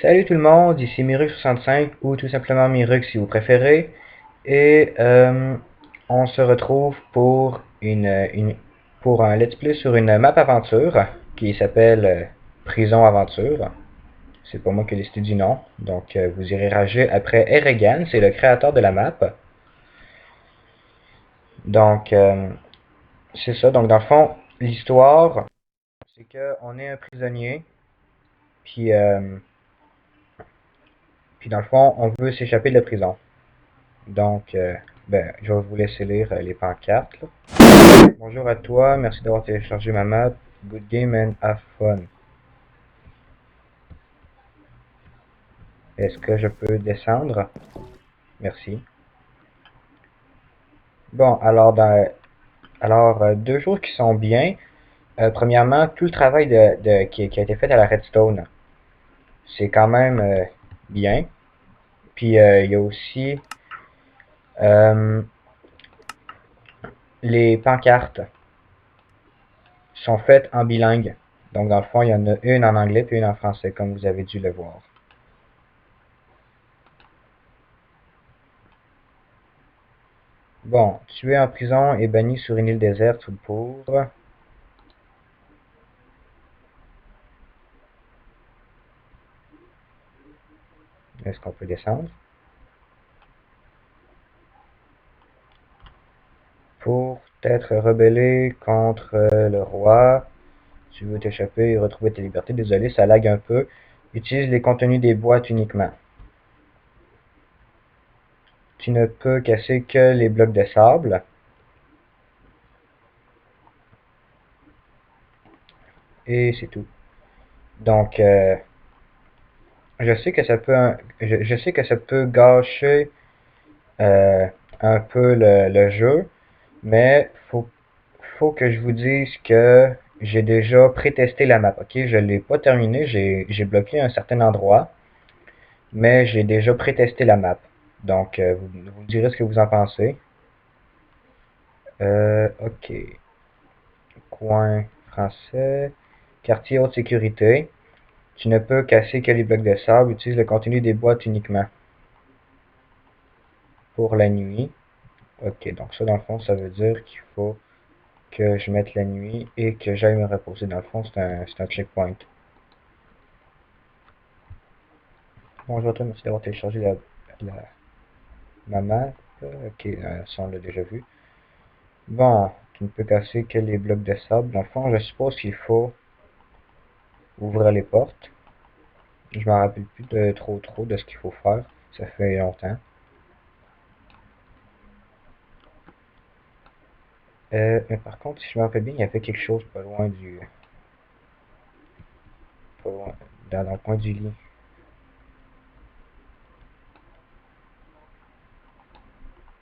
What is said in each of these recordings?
Salut tout le monde, ici Mirux65 ou tout simplement Mirux si vous préférez. Et on se retrouve pour un let's play sur une map aventure qui s'appelle Prison Aventure. C'est pas moi qui ai décidé du nom, donc vous irez rager après Eregan, c'est le créateur de la map. Donc c'est ça, donc dans le fond, l'histoire, c'est qu'on est un prisonnier, puis, euh, puis dans le fond, on veut s'échapper de la prison. Donc, je vais vous laisser lire les pancartes, là. Bonjour à toi, merci d'avoir téléchargé ma map. Good game and have fun. Est-ce que je peux descendre? Merci. Bon, alors, deux choses qui sont bien. Premièrement, tout le travail qui a été fait à la Redstone, c'est quand même bien. Puis, il y a aussi euh, les pancartes sont faites en bilingue. Donc, dans le fond, il y en a une en anglais puis une en français, comme vous avez dû le voir. Bon, tué en prison et banni sur une île déserte sous le pauvre. Est-ce qu'on peut descendre? Pour t'être rebellé contre le roi, tu veux t'échapper et retrouver ta liberté. Désolé, ça lag un peu. Utilise les contenus des boîtes uniquement. Tu ne peux casser que les blocs de sable. Et c'est tout. Donc, je sais que ça peut gâcher euh, un peu le jeu, mais faut que je vous dise que j'ai déjà pré-testé la map. Ok, je l'ai pas terminé, j'ai bloqué un certain endroit, mais j'ai déjà pré-testé la map. Donc, vous me direz ce que vous en pensez. Ok. Coin français. Quartier haute sécurité. Tu ne peux casser que les blocs de sable. Utilise le contenu des boîtes uniquement. Pour la nuit. Ok, donc ça dans le fond, ça veut dire qu'il faut que je mette la nuit et que j'aille me reposer. Dans le fond, c'est un checkpoint. Bonjour à toi, merci d'avoir téléchargé ma map. Ok, ça on l'a déjà vu. Bon, tu ne peux casser que les blocs de sable. Dans le fond, je suppose qu'il faut ouvrir les portes. Je me rappelle plus de trop de ce qu'il faut faire. Ça fait longtemps. Mais par contre, si je me rappelle bien, il y avait quelque chose pas loin pas loin, dans le coin du lit.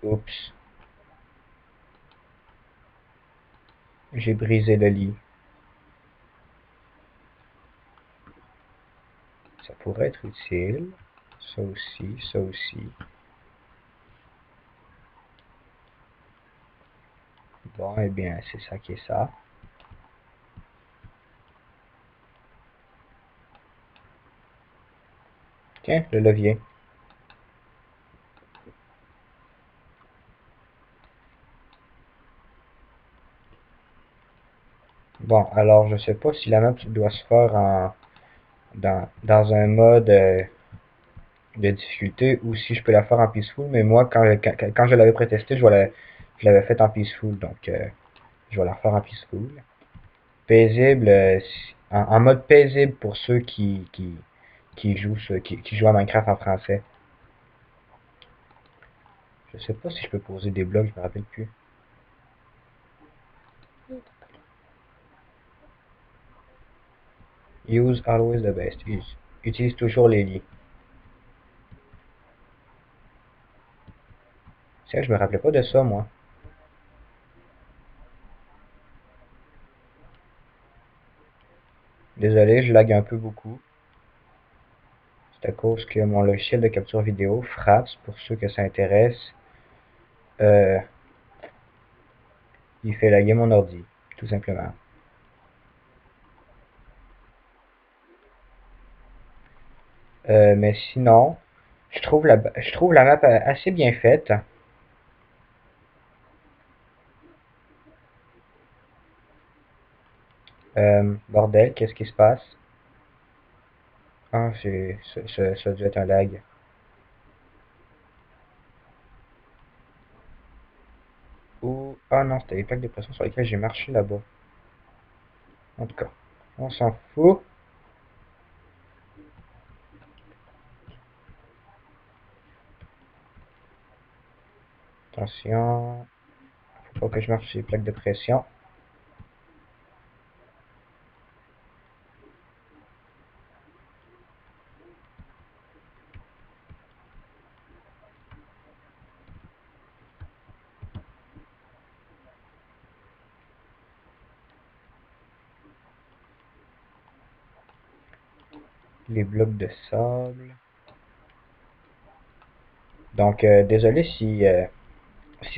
Oups, j'ai brisé le lit. Ça pourrait être utile. Ça aussi, ça aussi. Bon, eh bien, c'est ça qui est ça. Tiens, le levier. Bon, alors je sais pas si la map doit se faire dans un mode de difficulté ou si je peux la faire en peaceful, mais moi quand je l'avais prétesté, je l'avais fait en peaceful, donc je vais la refaire en peaceful. Paisible, en mode paisible pour ceux qui jouent à Minecraft en français. Je sais pas si je peux poser des blocs, je me rappelle plus. Use always the best. Utilise toujours les lits. C'est vrai que je me rappelais pas de ça, moi. Désolé, je lag un peu beaucoup. C'est à cause que mon logiciel de capture vidéo, Fraps, pour ceux que ça intéresse, euh, il fait laguer mon ordi, tout simplement. Mais sinon, je trouve la map assez bien faite. Bordel, qu'est-ce qui se passe? Ah, ça doit être un lag. Ou, ah non, c'était les plaques de pression sur lesquelles j'ai marché là-bas. En tout cas, on s'en fout. Attention, faut pas que je marche sur les plaques de pression. Les blocs de sable. Donc, désolé si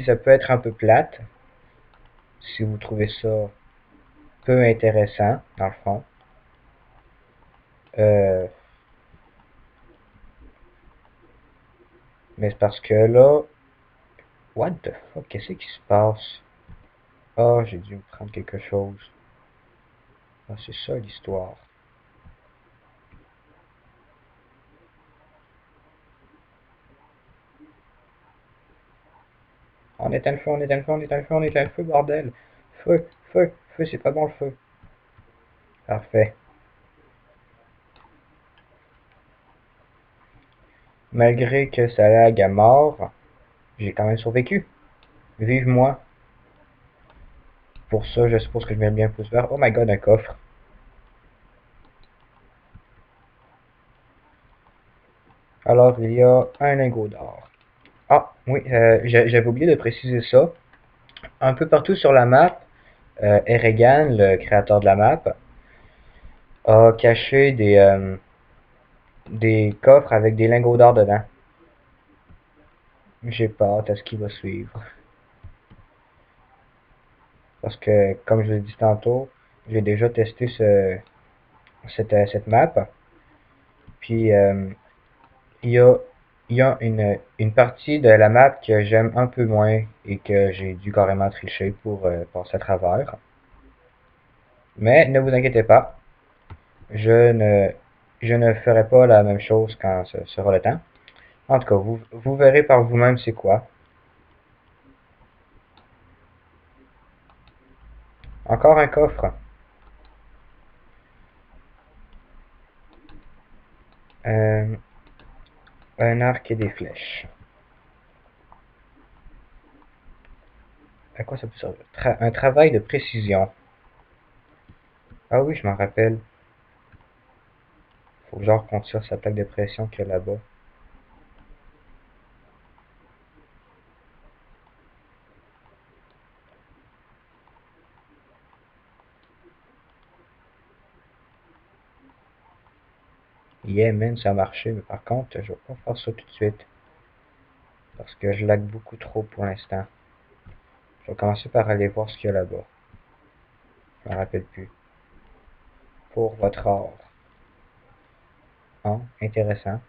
ça peut être un peu plate, si vous trouvez ça peu intéressant, dans le fond. Euh, mais c'est parce que là, what the fuck, qu'est-ce qui se passe? Ah, j'ai dû me prendre quelque chose. Ah, c'est ça l'histoire. On éteint le feu, on éteint le feu, on éteint le feu, on éteint le feu, bordel. Feu, feu, feu, c'est pas bon le feu. Parfait. Malgré que ça lag à mort, j'ai quand même survécu. Vive moi. Pour ça, je suppose que je mets bien pouce vert. Oh my god, un coffre. Alors, il y a un lingot d'or. Ah, oui, j'avais oublié de préciser ça. Un peu partout sur la map, Eregan, le créateur de la map, a caché des coffres avec des lingots d'or dedans. J'ai pas hâte à ce qui va suivre. Parce que, comme je l'ai dit tantôt, j'ai déjà testé cette map. Puis, il y a, il y a une partie de la map que j'aime un peu moins et que j'ai dû carrément tricher pour passer à travers. Mais ne vous inquiétez pas, je ne, je ne ferai pas la même chose quand ce sera le temps. En tout cas, vous verrez par vous-même c'est quoi. Encore un coffre. Euh, un arc et des flèches. À quoi ça peut servir? Un travail de précision. Ah oui, je m'en rappelle. Faut que genre qu'on tire sa plaque de pression qu'il y a là-bas. Yeah man, ça a marché, mais par contre, je vais pas faire ça tout de suite. Parce que je lag beaucoup trop pour l'instant. Je vais commencer par aller voir ce qu'il y a là-bas. Je me rappelle plus. Pour votre or. Ah, intéressant.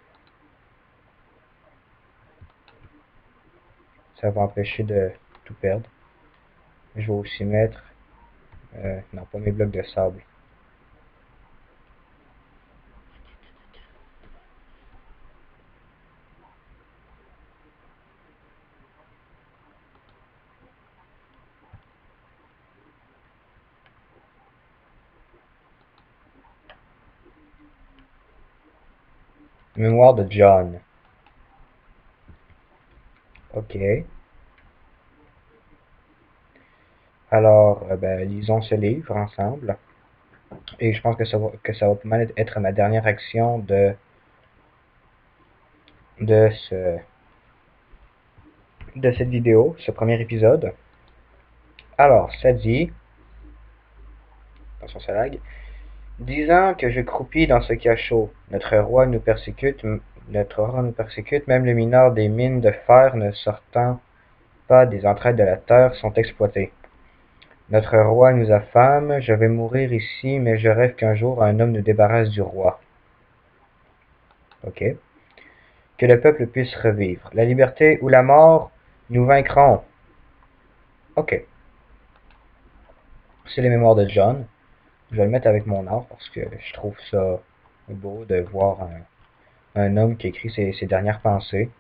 Ça va empêcher de tout perdre. Je vais aussi mettre... non, pas mes blocs de sable. Mémoire de John. Ok. Alors, ben, lisons ce livre ensemble. Et je pense que ça va pas mal être ma dernière action de ce, de cette vidéo, ce premier épisode. Alors, ça dit, attention ça lag, 10 ans que je croupis dans ce cachot, notre roi nous persécute, même les mineurs des mines de fer ne sortant pas des entrailles de la terre sont exploités. Notre roi nous affame, je vais mourir ici, mais je rêve qu'un jour un homme nous débarrasse du roi. OK. Que le peuple puisse revivre. La liberté ou la mort, nous vaincrons. OK. C'est les mémoires de John. Je vais le mettre avec mon art parce que je trouve ça beau de voir un homme qui écrit ses dernières pensées.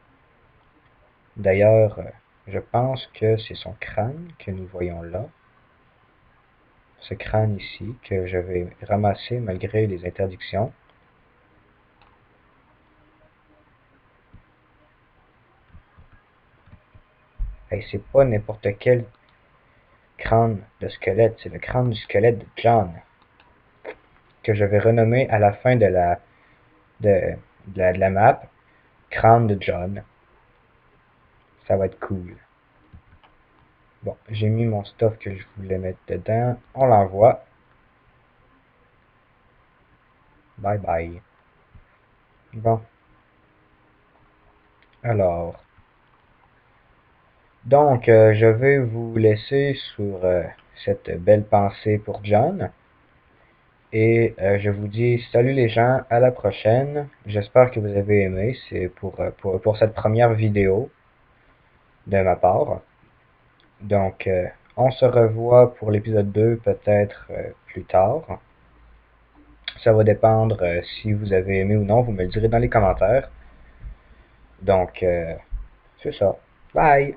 D'ailleurs, je pense que c'est son crâne que nous voyons là. Ce crâne ici, que je vais ramasser malgré les interdictions. Et c'est pas n'importe quel crâne de squelette, c'est le crâne du squelette de John, que je vais renommer à la fin de, de la map, crâne de John. Ça va être cool. Bon, j'ai mis mon stuff que je voulais mettre dedans. On l'envoie. Bye bye. Bon, alors. Donc, je vais vous laisser sur cette belle pensée pour John. Et je vous dis salut les gens, à la prochaine. J'espère que vous avez aimé. C'est pour cette première vidéo de ma part. Donc, on se revoit pour l'épisode 2 peut-être plus tard. Ça va dépendre si vous avez aimé ou non. Vous me le direz dans les commentaires. Donc, c'est ça. Bye!